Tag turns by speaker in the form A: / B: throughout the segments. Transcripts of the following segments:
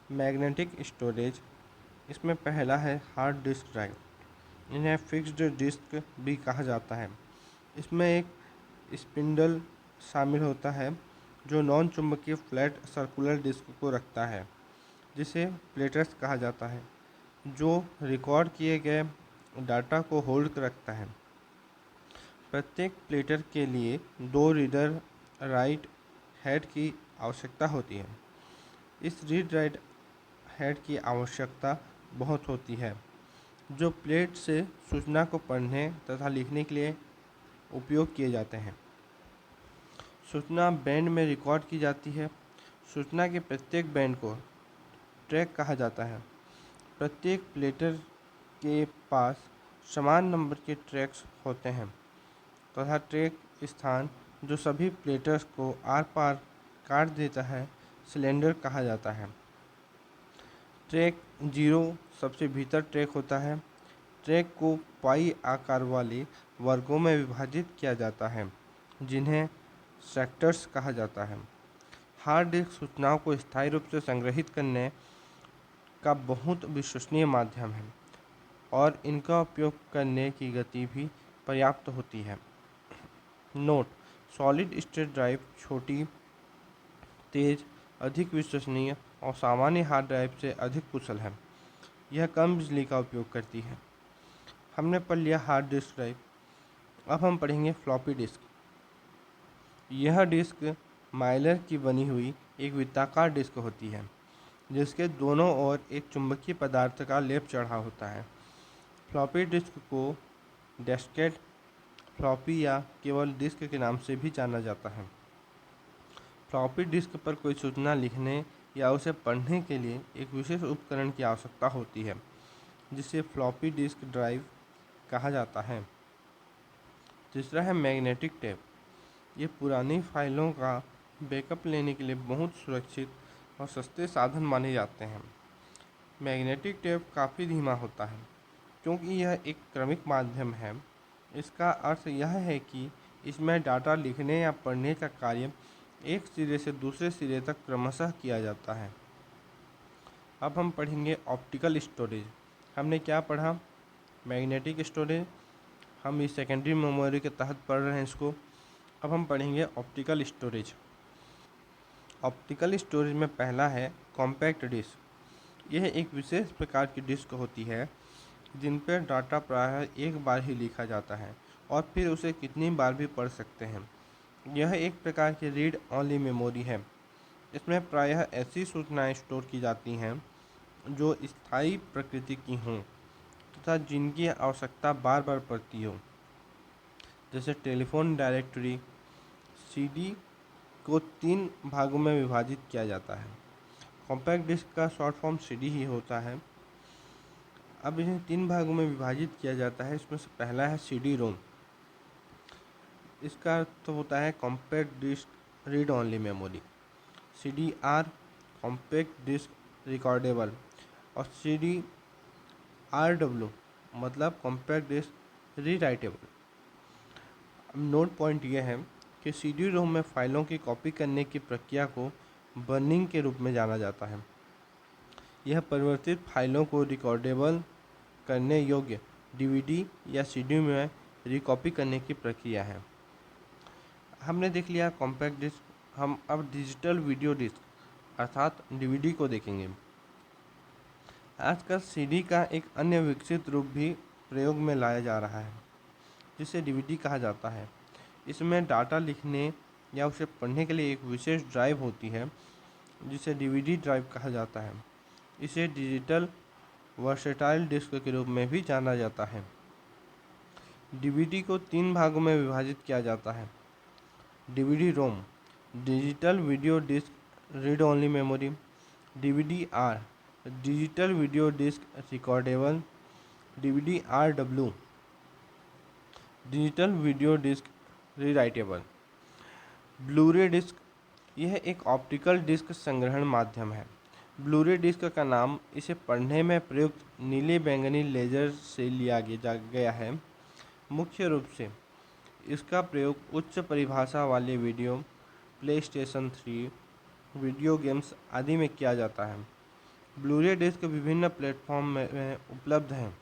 A: Magnetic storage, इसमें पहला है हार्ड डिस्क ड्राइव। इन्हें फिक्स्ड डिस्क भी कहा जाता है। इसमें एक स्पिंडल शामिल होता है जो नॉन चुंबकीय फ्लैट सर्कुलर डिस्क को रखता है, जिसे प्लेटर्स कहा जाता है, जो रिकॉर्ड किए गए डाटा को होल्ड रखता है। प्रत्येक प्लेटर के लिए 2 रीडर राइट हेड की आवश्यकता होती है। इस रीड राइट हेड की आवश्यकता बहुत होती है, जो प्लेट से सूचना को पढ़ने तथा लिखने के लिए उपयोग किए जाते हैं। सूचना बैंड में रिकॉर्ड की जाती है। सूचना के प्रत्येक बैंड को ट्रैक कहा जाता है। प्रत्येक प्लेटर के पास समान नंबर के ट्रैक्स होते हैं तथा ट्रैक स्थान जो सभी प्लेटर्स को आर पार काट देता है सिलेंडर कहा जाता है। ट्रैक 0 सबसे भीतर ट्रैक होता है। ट्रैक को पाई आकार वाले वर्गों में विभाजित किया जाता है, जिन्हें सेक्टर्स कहा जाता है। हार्ड डिस्क सूचनाओं को स्थायी रूप से संग्रहित करने का बहुत विश्वसनीय माध्यम है और इनका उपयोग करने की गति भी पर्याप्त होती है। नोट: सॉलिड स्टेट ड्राइव छोटी, तेज, अधिक विश्वसनीय और सामान्य हार्ड ड्राइव से अधिक कुशल है। यह कम बिजली का उपयोग करती है। हमने पढ़ लिया हार्ड डिस्क ड्राइव। अब हम पढ़ेंगे फ्लॉपी डिस्क। यह डिस्क माइलर की बनी हुई एक वृत्ताकार डिस्क होती है, जिसके दोनों ओर एक चुंबकीय पदार्थ का लेप चढ़ा होता है। फ्लॉपी डिस्क को डिस्केट, फ्लॉपी या केवल डिस्क के नाम से भी जाना जाता है। फ्लॉपी डिस्क पर कोई सूचना लिखने या उसे पढ़ने के लिए एक विशेष उपकरण की आवश्यकता होती है, जिसे फ्लॉपी डिस्क ड्राइव कहा जाता है। तीसरा है मैग्नेटिक टेप। ये पुरानी फाइलों का बैकअप लेने के लिए बहुत सुरक्षित और सस्ते साधन माने जाते हैं। मैग्नेटिक टेप काफ़ी धीमा होता है क्योंकि यह एक क्रमिक माध्यम है। इसका अर्थ यह है कि इसमें डाटा लिखने या पढ़ने का कार्य एक सिरे से दूसरे सिरे तक क्रमशः किया जाता है। अब हम पढ़ेंगे ऑप्टिकल स्टोरेज। हमने क्या पढ़ा? मैग्नेटिक स्टोरेज, हम इस सेकेंडरी मेमोरी के तहत पढ़ रहे हैं इसको। अब हम पढ़ेंगे ऑप्टिकल स्टोरेज। ऑप्टिकल स्टोरेज में पहला है कॉम्पैक्ट डिस्क। यह एक विशेष प्रकार की डिस्क होती है जिन पर डाटा प्रायः एक बार ही लिखा जाता है और फिर उसे कितनी बार भी पढ़ सकते हैं। यह एक प्रकार की रीड ओनली मेमोरी है। इसमें प्रायः ऐसी सूचनाएं स्टोर की जाती हैं जो स्थायी प्रकृति की हों तथा जिनकी आवश्यकता बार बार पड़ती हो, जैसे टेलीफोन डायरेक्टरी। सीडी को 3 भागों में विभाजित किया जाता है। कॉम्पैक्ट डिस्क का शॉर्ट फॉर्म सीडी ही होता है। अब इन्हें 3 भागों में विभाजित किया जाता है। इसमें से पहला है सीडी रोम। इसका अर्थ होता है compact disc read only memory. CD R compact disc recordable और सीडी आर डब्ल्यू मतलब compact disc rewritable. Note point यह है कि सीडी रोम में फाइलों की कॉपी करने की प्रक्रिया को बर्निंग के रूप में जाना जाता है। यह परिवर्तित फाइलों को रिकॉर्डेबल करने योग्य डीवीडी या सीडी में रिकॉपी करने की प्रक्रिया है। हमने देख लिया कॉम्पैक्ट डिस्क। हम अब डिजिटल वीडियो डिस्क अर्थात डीवीडी को देखेंगे। आजकल सीडी का एक अन्य विकसित रूप भी प्रयोग में लाया जा रहा है, जिसे डीवीडी कहा जाता है। इसमें डाटा लिखने या उसे पढ़ने के लिए एक विशेष ड्राइव होती है, जिसे डीवीडी ड्राइव कहा जाता है। इसे डिजिटल वर्सेटाइल डिस्क के रूप में भी जाना जाता है। डीवीडी को 3 भागों में विभाजित किया जाता है। DVD ROM digital video disc read only memory. DVD R digital video disc recordable. DVD R W digital video disc rewritable. Blu-ray disc यह एक ऑप्टिकल डिस्क संग्रहण माध्यम है। ब्लूरे डिस्क का नाम इसे पढ़ने में प्रयुक्त नीले बैंगनी लेजर से लिया गया है। मुख्य रूप से इसका प्रयोग उच्च परिभाषा वाले वीडियो, प्लेस्टेशन 3, वीडियो गेम्स आदि में किया जाता है। ब्लूरे डिस्क विभिन्न प्लेटफॉर्म में उपलब्ध हैं।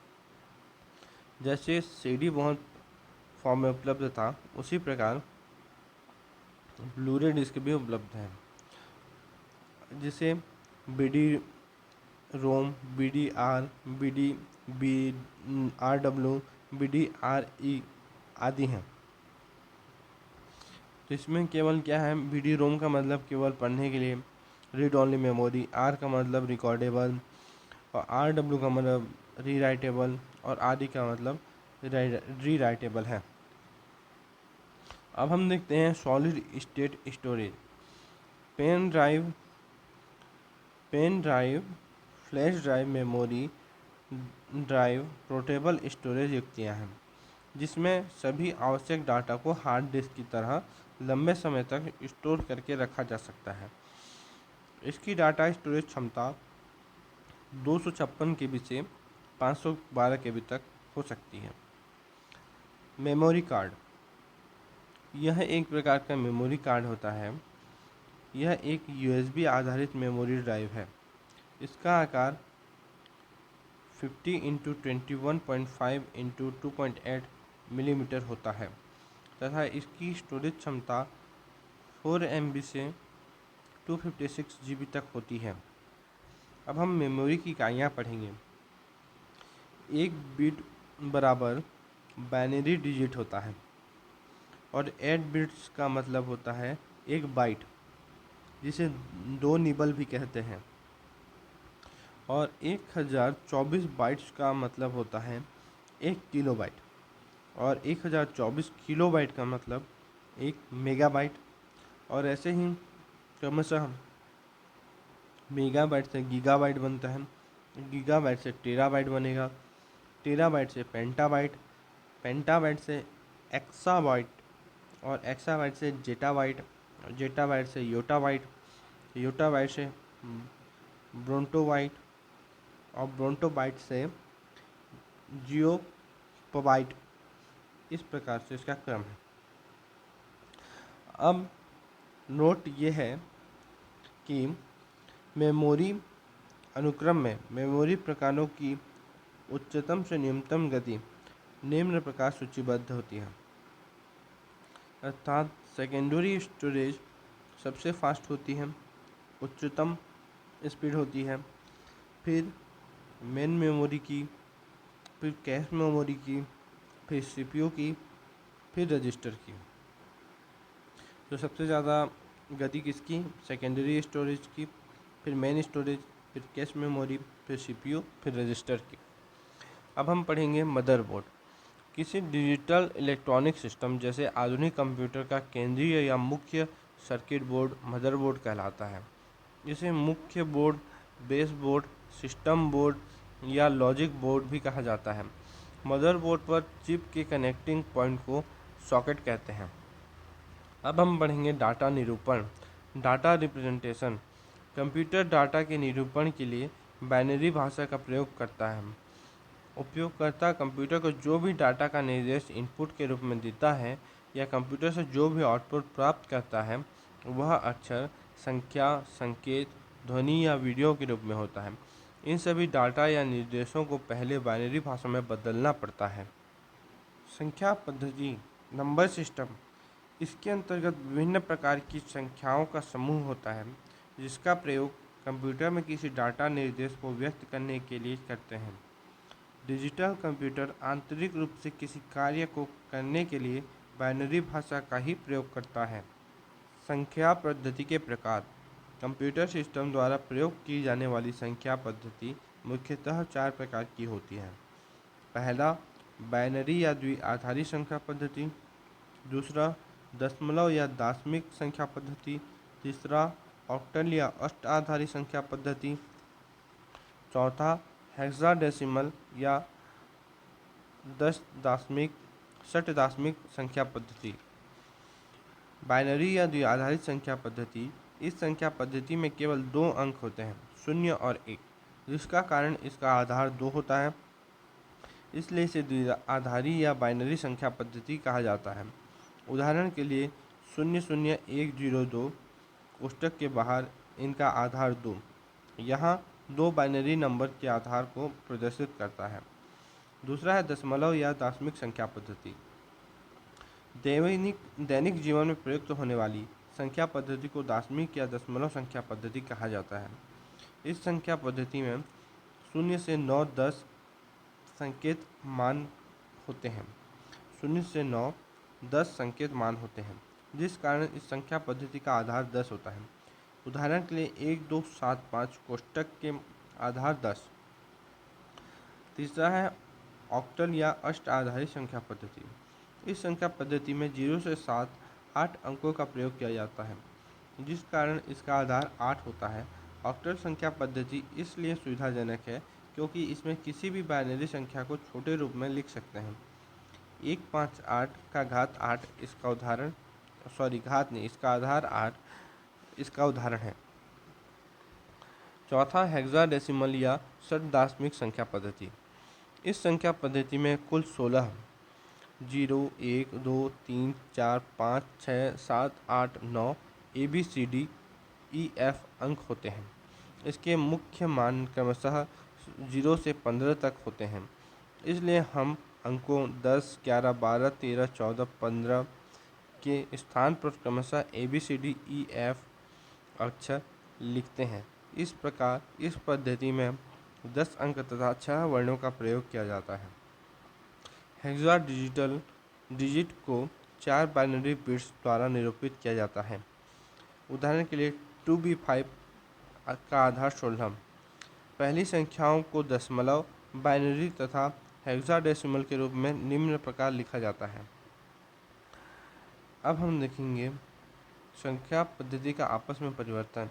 A: जैसे सीडी बहुत फॉर्म में उपलब्ध था, उसी प्रकार ब्लूरे डिस्क भी उपलब्ध हैं, जिसे BD ROM, BD R, BD B R W, BD R E आदि हैं। तो इसमें केवल क्या है, बीडी रोम का मतलब केवल पढ़ने के लिए, रीड ओनली मेमोरी, आर का मतलब रिकॉर्डेबल, और आर डब्ल्यू का मतलब रीराइटेबल, और आदि का मतलब रीराइटेबल है। अब हम देखते हैं solid state storage. Pen drive, flash drive, memory drive portable storage युक्तियाँ हैं, जिसमें सभी आवश्यक डाटा को हार्ड डिस्क की तरह लंबे समय तक स्टोर करके रखा जा सकता है। इसकी डाटा स्टोरेज क्षमता 256 KB से 512 KB तक हो सकती है। मेमोरी कार्ड, यह एक प्रकार का मेमोरी कार्ड होता है। यह एक USB आधारित मेमोरी ड्राइव है। इसका आकार 50 × 21.5 × 2.8 मिलीमीटर होता है तथा इसकी स्टोरेज क्षमता 4 MB से 256 GB तक होती है। अब हम मेमोरी की इकाइयाँ पढ़ेंगे। एक बिट बराबर बाइनरी डिजिट होता है और 8 बिट्स का मतलब होता है एक बाइट, जिसे 2 निबल भी कहते हैं, और 1024 बाइट्स का मतलब होता है 1 किलोबाइट, और 1024 किलोबाइट का मतलब 1 मेगाबाइट। और ऐसे ही क्रमशः मेगाबाइट से गीगाबाइट बनता है, गीगाबाइट से टेराबाइट बनेगा, टेराबाइट से पेंटाबाइट, पेंटाबाइट से एक्साबाइट, और एक्साबाइट से जेटाबाइट, जेटाबाइट से योटाबाइट, योटाबाइट से ब्रोंटोबाइट, और ब्रोंटोबाइट से जियोपोबाइट। इस प्रकार से इसका क्रम है। अब नोट ये है कि मेमोरी अनुक्रम में मेमोरी प्रकारों की उच्चतम से निम्नतम गति निम्न प्रकार सूचीबद्ध होती है। अर्थात सेकेंडरी स्टोरेज सबसे फास्ट होती है, उच्चतम स्पीड होती है, फिर मेन मेमोरी की, फिर कैश मेमोरी की, फिर CPU की, फिर रजिस्टर की। तो सबसे ज़्यादा गति किसकी? सेकेंडरी स्टोरेज की, फिर मेन स्टोरेज, फिर कैश मेमोरी, फिर CPU, फिर रजिस्टर की। अब हम पढ़ेंगे मदरबोर्ड। किसी डिजिटल इलेक्ट्रॉनिक सिस्टम जैसे आधुनिक कंप्यूटर का केंद्रीय या मुख्य सर्किट बोर्ड मदरबोर्ड कहलाता है। इसे मुख्य board, base board, system board या लॉजिक बोर्ड भी कहा जाता है। मदरबोर्ड पर चिप के कनेक्टिंग पॉइंट को सॉकेट कहते हैं। अब हम पढ़ेंगे डाटा निरूपण, डाटा रिप्रेजेंटेशन। कंप्यूटर डाटा के निरूपण के लिए बाइनरी भाषा का प्रयोग करता है। उपयोगकर्ता कंप्यूटर को जो भी डाटा का निर्देश इनपुट के रूप में देता है या कंप्यूटर से जो भी आउटपुट प्राप्त करता है, वह अक्षर, संख्या, संकेत, ध्वनि या वीडियो के रूप में होता है। इन सभी डाटा या निर्देशों को पहले बाइनरी भाषा में बदलना पड़ता है। संख्या पद्धति, नंबर सिस्टम। इसके अंतर्गत विभिन्न प्रकार की संख्याओं का समूह होता है, जिसका प्रयोग कंप्यूटर में किसी डाटा निर्देश को व्यक्त करने के लिए करते हैं। डिजिटल कंप्यूटर आंतरिक रूप से किसी कार्य को करने के लिए बाइनरी भाषा का ही प्रयोग करता है। संख्या पद्धति के प्रकार। कंप्यूटर सिस्टम द्वारा प्रयोग की जाने वाली संख्या पद्धति मुख्यतः 4 प्रकार की होती है। पहला, बाइनरी या द्विआधारी संख्या पद्धति। दूसरा, दशमलव या दशमिक संख्या पद्धति। तीसरा, ऑक्टल या अष्ट आधारी संख्या पद्धति। चौथा, हेक्साडेसिमल या 10 दशमिक षट दशमिक संख्या पद्धति। बाइनरी या द्विआधारित संख्या पद्धति। इस संख्या पद्धति में केवल 2 अंक होते हैं, 0 और 1, जिसका कारण इसका आधार 2 होता है, इसलिए इसे द्विआधारी या बाइनरी संख्या पद्धति कहा जाता है। उदाहरण के लिए 00102 कोष्ठक के बाहर इनका आधार 2, यहाँ दो बाइनरी नंबर के आधार को प्रदर्शित करता है। दूसरा है दशमलव या दशमिक संख्या पद्धति। दैनिक जीवन में प्रयुक्त होने वाली संख्या पद्धति को दशमिक या दशमलव संख्या पद्धति कहा जाता है। इस संख्या पद्धति में 0 से 9 10 संकेत मान होते हैं। 0 से 9 10 संकेत मान होते हैं, जिस कारण इस संख्या पद्धति का आधार 10 होता है। उदाहरण के लिए 1 2 7 5 कोष्ठक के आधार 10। तीसरा है ऑक्टल या अष्ट आधारित संख्या पद्धति। इस संख्या पद्धति में 0 से 7 8 अंकों का प्रयोग किया जाता है, जिस कारण इसका आधार 8 होता है। ऑक्टल संख्या पद्धति इसलिए सुविधाजनक है क्योंकि इसमें किसी भी बाइनरी संख्या को छोटे रूप में लिख सकते हैं। 158 का घात 8 इसका उदाहरण घात नहीं, इसका आधार 8 इसका उदाहरण है। चौथा हेक्साडेसिमल या षट्दशामिक संख्या पद्धति। इस संख्या पद्धति में कुल 16 0 1 2 3 4 5 6 7 8 9 ABCDEF अंक होते हैं। इसके मुख्य मान क्रमशः 0 से 15 तक होते हैं, इसलिए हम अंकों 10 11 12 13 14 15 के स्थान पर क्रमशः ABCDEF अक्षर लिखते हैं। इस प्रकार इस पद्धति में 10 अंक तथा 6 वर्णों का प्रयोग किया जाता है। हेक्सा डिजिट को 4 बाइनरी बिट्स द्वारा निरूपित किया जाता है। उदाहरण के लिए 2B5 का आधार 16। पहली संख्याओं को दशमलव, बाइनरी तथा हेक्साडेसिमल के रूप में निम्न प्रकार लिखा जाता है। अब हम देखेंगे संख्या पद्धति का आपस में परिवर्तन।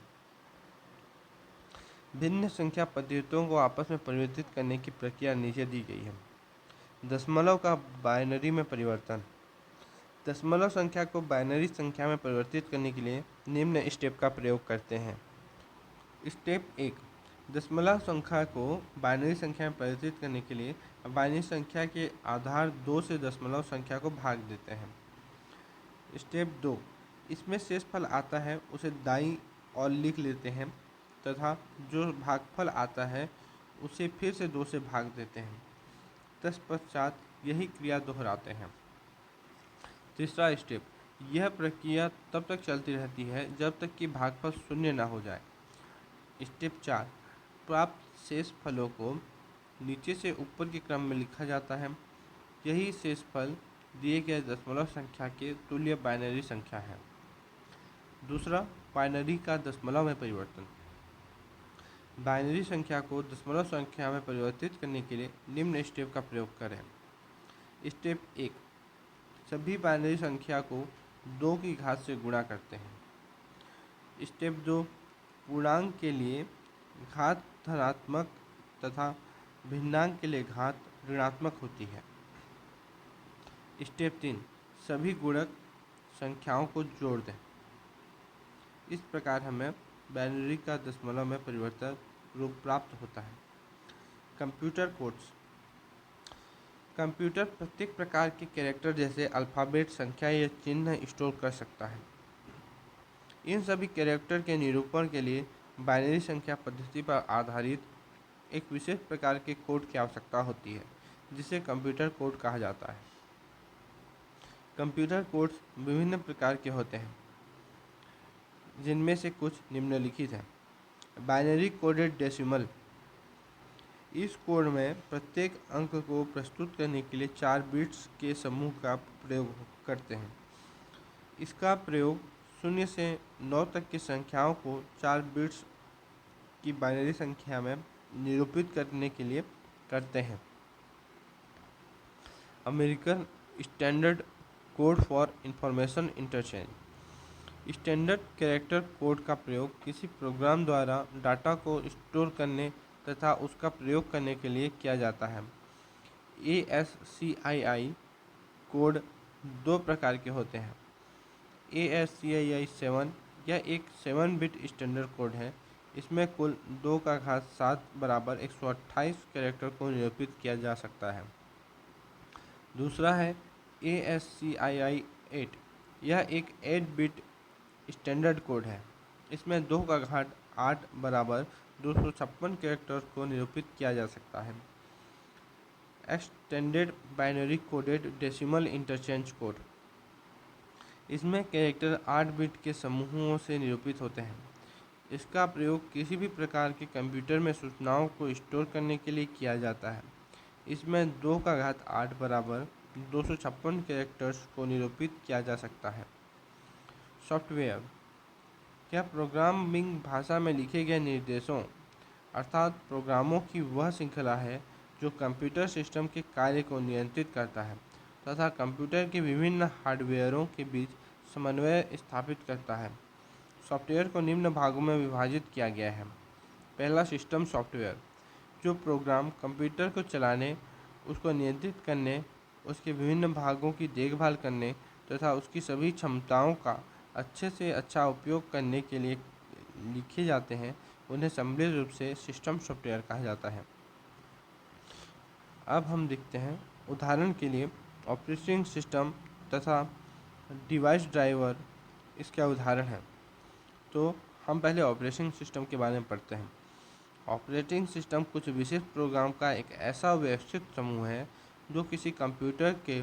A: भिन्न संख्या पद्धतियों को आपस में परिवर्तित करने की प्रक्रिया नीचे दी गई है। दशमलव का बाइनरी में परिवर्तन। दशमलव संख्या को बाइनरी संख्या में परिवर्तित करने के लिए निम्न स्टेप का प्रयोग करते हैं। स्टेप 1, दशमलव संख्या को बाइनरी संख्या में परिवर्तित करने के लिए बाइनरी संख्या के आधार 2 से दशमलव संख्या को भाग देते हैं। स्टेप 2, इसमें शेषफल आता है उसे दाईं ओर लिख लेते हैं तथा जो भागफल आता है उसे फिर से 2 से भाग देते हैं। तत्पश्चात यही क्रिया दोहराते हैं। तीसरा स्टेप, यह प्रक्रिया तब तक चलती रहती है जब तक कि भागफल 0 न हो जाए। स्टेप 4, प्राप्त शेषफलों को नीचे से ऊपर के क्रम में लिखा जाता है। यही शेषफल दिए गए दशमलव संख्या के तुल्य बाइनरी संख्या है। दूसरा, बाइनरी का दशमलव में परिवर्तन। बाइनरी संख्या को दशमलव संख्या में परिवर्तित करने के लिए निम्न स्टेप का प्रयोग करें। स्टेप 1, सभी बाइनरी संख्या को 2 की घात से गुणा करते हैं। स्टेप 2, पूर्णांक के लिए घात धनात्मक तथा भिन्नांक के लिए घात ऋणात्मक होती है। स्टेप 3, सभी गुणक संख्याओं को जोड़ दें। इस प्रकार हमें बाइनरी का दशमलव में परिवर्तन रूप प्राप्त होता है। Computer codes. कंप्यूटर प्रत्येक प्रकार के कैरेक्टर जैसे अल्फ़ाबेट, संख्या या चिन्ह स्टोर कर सकता है। इन सभी कैरेक्टर के निरूपण के लिए बाइनरी संख्या पद्धति पर आधारित एक विशेष प्रकार के कोड की आवश्यकता होती है, जिसे कंप्यूटर कोड कहा जाता है। कंप्यूटर कोड्स विभिन्न प्रकार के होते हैं, जिनमें से कुछ निम्नलिखित हैं। Binary coded decimal. इस कोड में प्रत्येक अंक को प्रस्तुत करने के लिए 4 बिट्स के समूह का प्रयोग करते हैं। इसका प्रयोग 0 से 9 तक की संख्याओं को 4 बिट्स की बाइनरी संख्या में निरूपित करने के लिए करते हैं। American standard code for information interchange. Standard character code का प्रयोग किसी प्रोग्राम द्वारा डाटा को स्टोर करने तथा उसका प्रयोग करने के लिए किया जाता है। ASCII कोड 2 प्रकार के होते हैं। ASCII 7 यह एक 7 बिट स्टैंडर्ड कोड है। इसमें कुल 2 का घात 7 बराबर 128 कैरेक्टर को निरूपित किया जा सकता है। दूसरा है ASCII 8। यह एक 8 बिट स्टैंडर्ड कोड है। इसमें 2 का घात 8 बराबर 256 कैरेक्टर्स को निरूपित किया जा सकता है। Extended binary coded decimal interchange code, इसमें कैरेक्टर 8 बिट के समूहों से निरूपित होते हैं। इसका प्रयोग किसी भी प्रकार के कंप्यूटर में सूचनाओं को स्टोर करने के लिए किया जाता है। इसमें 2⁸ बराबर 256 कैरेक्टर्स को निरूपित किया जा सकता है। सॉफ्टवेयर, क्या प्रोग्रामिंग भाषा में लिखे गए निर्देशों अर्थात प्रोग्रामों की वह श्रृंखला है जो कंप्यूटर सिस्टम के कार्य को नियंत्रित करता है तथा कंप्यूटर के विभिन्न हार्डवेयरों के बीच समन्वय स्थापित करता है। सॉफ्टवेयर को निम्न भागों में विभाजित किया गया है। पहला, सिस्टम सॉफ्टवेयर, जो प्रोग्राम कंप्यूटर को चलाने, उसको नियंत्रित करने, उसके विभिन्न भागों की देखभाल करने तथा उसकी सभी क्षमताओं का अच्छे से अच्छा उपयोग करने के लिए लिखे जाते हैं, उन्हें सम्मिलित रूप से सिस्टम सॉफ्टवेयर कहा जाता है। अब हम देखते हैं, उदाहरण के लिए ऑपरेटिंग सिस्टम तथा डिवाइस ड्राइवर इसका उदाहरण है। तो हम पहले ऑपरेटिंग सिस्टम के बारे में पढ़ते हैं। ऑपरेटिंग सिस्टम कुछ विशेष प्रोग्राम का एक ऐसा व्यवस्थित समूह है जो किसी कंप्यूटर के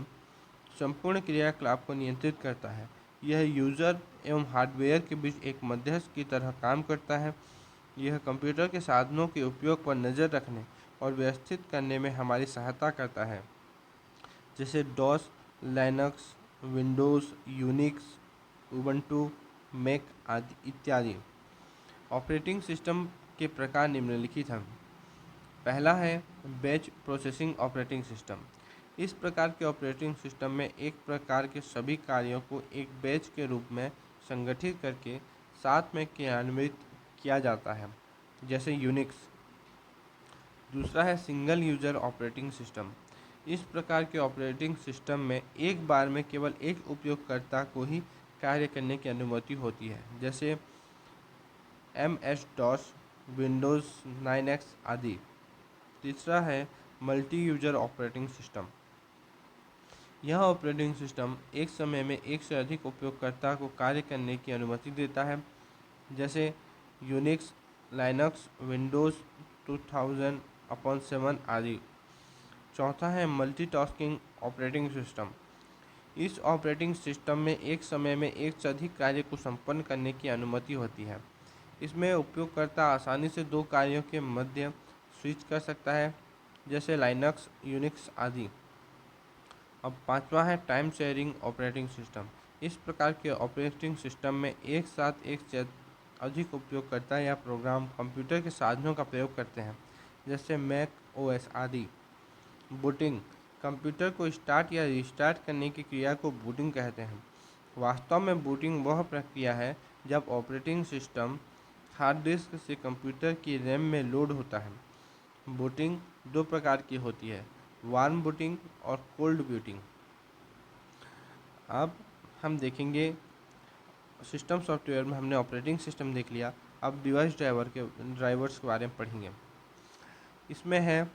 A: संपूर्ण क्रियाकलाप को नियंत्रित करता है। यह यूज़र एवं हार्डवेयर के बीच एक मध्यस्थ की तरह काम करता है। यह कंप्यूटर के साधनों के उपयोग पर नज़र रखने और व्यवस्थित करने में हमारी सहायता करता है, जैसे DOS, Linux, Windows, Unix, Ubuntu, Mac आदि इत्यादि। ऑपरेटिंग सिस्टम के प्रकार निम्नलिखित हैं। पहला है बैच प्रोसेसिंग ऑपरेटिंग सिस्टम। इस प्रकार के ऑपरेटिंग सिस्टम में एक प्रकार के सभी कार्यों को एक बैच के रूप में संगठित करके साथ में क्रियान्वित किया जाता है, जैसे यूनिक्स। दूसरा है सिंगल यूजर ऑपरेटिंग सिस्टम। इस प्रकार के ऑपरेटिंग सिस्टम में एक बार में केवल एक उपयोगकर्ता को ही कार्य करने की अनुमति होती है, जैसे MS-DOS, विंडोज़ 9X आदि। तीसरा है मल्टी यूजर ऑपरेटिंग सिस्टम। यह ऑपरेटिंग सिस्टम एक समय में एक से अधिक उपयोगकर्ता को कार्य करने की अनुमति देता है, जैसे यूनिक्स, लाइनक्स, विंडोज़ 2000/7 आदि। चौथा है मल्टीटास्किंग ऑपरेटिंग सिस्टम। इस ऑपरेटिंग सिस्टम में एक समय में एक से अधिक कार्य को संपन्न करने की अनुमति होती है। इसमें उपयोगकर्ता आसानी से दो कार्यों के मध्य स्विच कर सकता है, जैसे लाइनक्स, यूनिक्स आदि। अब पांचवा है टाइम शेयरिंग ऑपरेटिंग सिस्टम। इस प्रकार के ऑपरेटिंग सिस्टम में एक साथ एक से अधिक उपयोगकर्ता या प्रोग्राम कंप्यूटर के साधनों का प्रयोग करते हैं, जैसे मैक OS आदि। बूटिंग, कंप्यूटर को स्टार्ट या रिस्टार्ट करने की क्रिया को बूटिंग कहते हैं। वास्तव में बूटिंग वह प्रक्रिया है जब ऑपरेटिंग सिस्टम हार्ड डिस्क से कंप्यूटर की रैम में लोड होता है। बूटिंग दो प्रकार की होती है, वार्म बूटिंग और कोल्ड बूटिंग। अब हम देखेंगे, सिस्टम सॉफ्टवेयर में हमने ऑपरेटिंग सिस्टम देख लिया, अब डिवाइस ड्राइवर्स के बारे में पढ़ेंगे। इसमें है,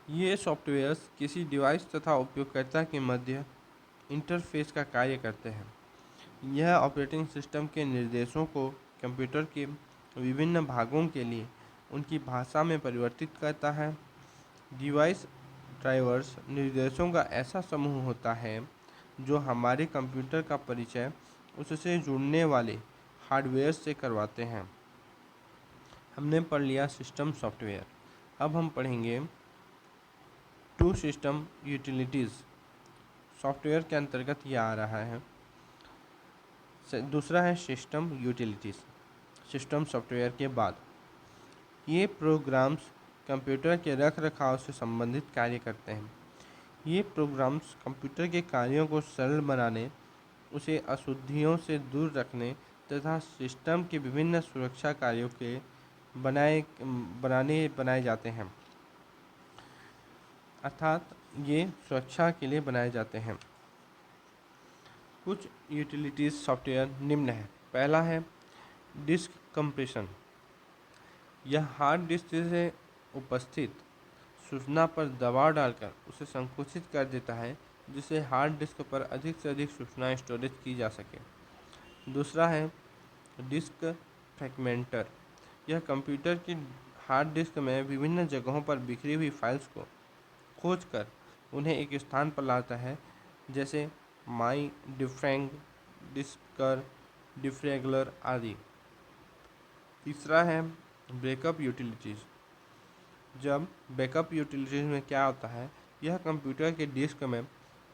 A: ये सॉफ्टवेयर्स किसी डिवाइस तथा उपयोगकर्ता के मध्य इंटरफेस का कार्य करते हैं। यह ऑपरेटिंग सिस्टम के निर्देशों को कंप्यूटर के विभिन्न भागों के लिए उनकी भाषा में परिवर्तित करता है। डिवाइस ड्राइवर्स निर्देशों का ऐसा समूह होता है जो हमारे कंप्यूटर का परिचय उससे जुड़ने वाले हार्डवेयर से करवाते हैं। हमने पढ़ लिया सिस्टम सॉफ्टवेयर। अब हम पढ़ेंगे टू सिस्टम यूटिलिटीज़। सॉफ्टवेयर के अंतर्गत यह आ रहा है। दूसरा है सिस्टम यूटिलिटीज़, सिस्टम सॉफ्टवेयर के बाद। ये प्रोग्राम्स कंप्यूटर के रख रखाव से संबंधित कार्य करते हैं। ये प्रोग्राम्स कंप्यूटर के कार्यों को सरल बनाने, उसे अशुद्धियों से दूर रखने तथा सिस्टम के विभिन्न सुरक्षा कार्यों के बनाए जाते हैं, अर्थात ये सुरक्षा के लिए बनाए जाते हैं। कुछ यूटिलिटीज़ सॉफ्टवेयर निम्न है। पहला है डिस्क कंप्रेशन। यह हार्ड डिस्क से उपस्थित सूचना पर दबाव डालकर उसे संकुचित कर देता है, जिससे हार्ड डिस्क पर अधिक से अधिक सूचना स्टोरेज की जा सके। दूसरा है डिस्क फ्रैगमेंटर। यह कंप्यूटर की हार्ड डिस्क में विभिन्न जगहों पर बिखरी हुई फाइल्स को खोजकर उन्हें एक स्थान पर लाता है, जैसे माई डिफ्रैंग, डिस्कर, डिफ्रेगलर आदि। तीसरा है बैकअप यूटिलिटीज़। जब बैकअप यूटिलिटीज़ में क्या होता है, यह कंप्यूटर के डिस्क में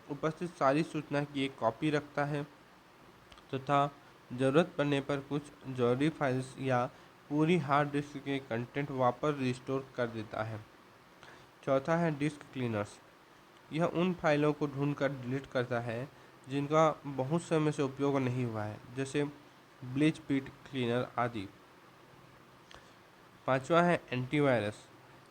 A: उपस्थित सारी सूचना की एक कॉपी रखता है तथा ज़रूरत पड़ने पर कुछ जरूरी फाइल्स या पूरी हार्ड डिस्क के कंटेंट वापस रिस्टोर कर देता है। चौथा है डिस्क क्लीनर्स। यह उन फाइलों को ढूंढकर डिलीट करता है जिनका बहुत समय से उपयोग नहीं हुआ है, जैसे ब्लीच पिट क्लीनर आदि। पांचवा है एंटीवायरस।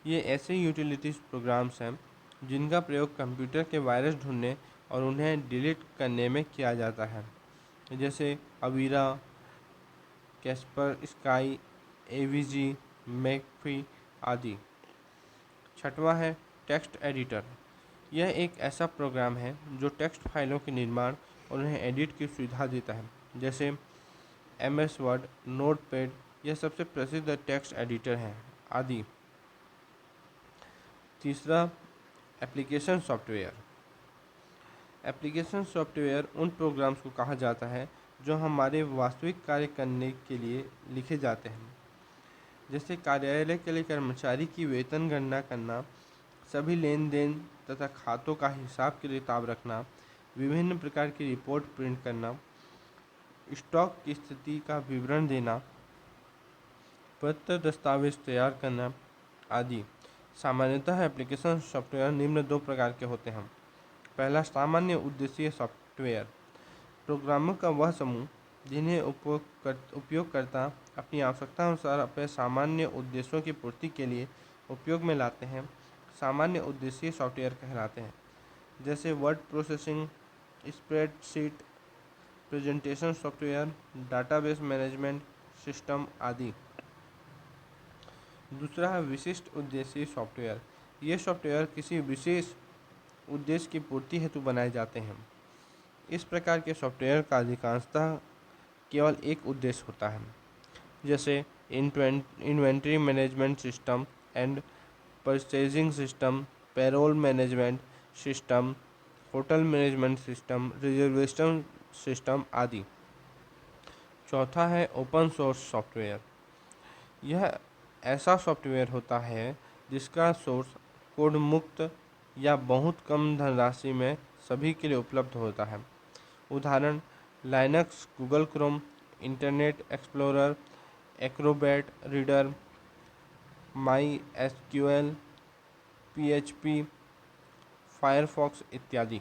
A: ये ऐसे यूटिलिटीज़ प्रोग्राम्स हैं जिनका प्रयोग कंप्यूटर के वायरस ढूंढने और उन्हें डिलीट करने में किया जाता है, जैसे Avira, Kaspersky, AVG, McAfee आदि। छठवां है टेक्स्ट एडिटर। यह एक ऐसा प्रोग्राम है जो टेक्स्ट फाइलों के निर्माण और उन्हें एडिट की सुविधा देता है, जैसे MS वर्ड, नोटपैड, यह सबसे प्रसिद्ध टेक्स्ट एडिटर हैं आदि। तीसरा एप्लीकेशन सॉफ्टवेयर। एप्लीकेशन सॉफ्टवेयर उन प्रोग्राम्स को कहा जाता है जो हमारे वास्तविक कार्य करने के लिए लिखे जाते हैं, जैसे कार्यालय के लिए कर्मचारी की वेतन गणना करना, सभी लेन देन तथा खातों का हिसाब किताब रखना, विभिन्न प्रकार की रिपोर्ट प्रिंट करना, स्टॉक की स्थिति का विवरण देना, पत्र दस्तावेज तैयार करना आदि। सामान्यतः एप्लीकेशन सॉफ्टवेयर निम्न दो प्रकार के होते हैं। पहला, सामान्य उद्देश्य सॉफ्टवेयर। प्रोग्रामों का वह समूह जिन्हें उपयोगकर्ता अपनी आवश्यकता अनुसार अपने सामान्य उद्देश्यों की पूर्ति के लिए उपयोग में लाते हैं, सामान्य उद्देश्य सॉफ्टवेयर कहलाते हैं, जैसे word processing, spreadsheet, presentation software, database management system आदि। दूसरा है विशिष्ट उद्देश्य सॉफ्टवेयर। ये सॉफ्टवेयर किसी विशेष उद्देश्य की पूर्ति हेतु बनाए जाते हैं। इस प्रकार के सॉफ्टवेयर का अधिकांशतः केवल एक उद्देश्य होता है, जैसे inventory management system and purchasing system, payroll management system, hotel management system, reservation system आदि। चौथा है ओपन सोर्स सॉफ्टवेयर। यह ऐसा सॉफ्टवेयर होता है जिसका सोर्स कोड मुक्त या बहुत कम धनराशि में सभी के लिए उपलब्ध होता है। उदाहरण Linux, Google Chrome, internet explorer, Acrobat reader, MySQL, PHP, Firefox इत्यादि।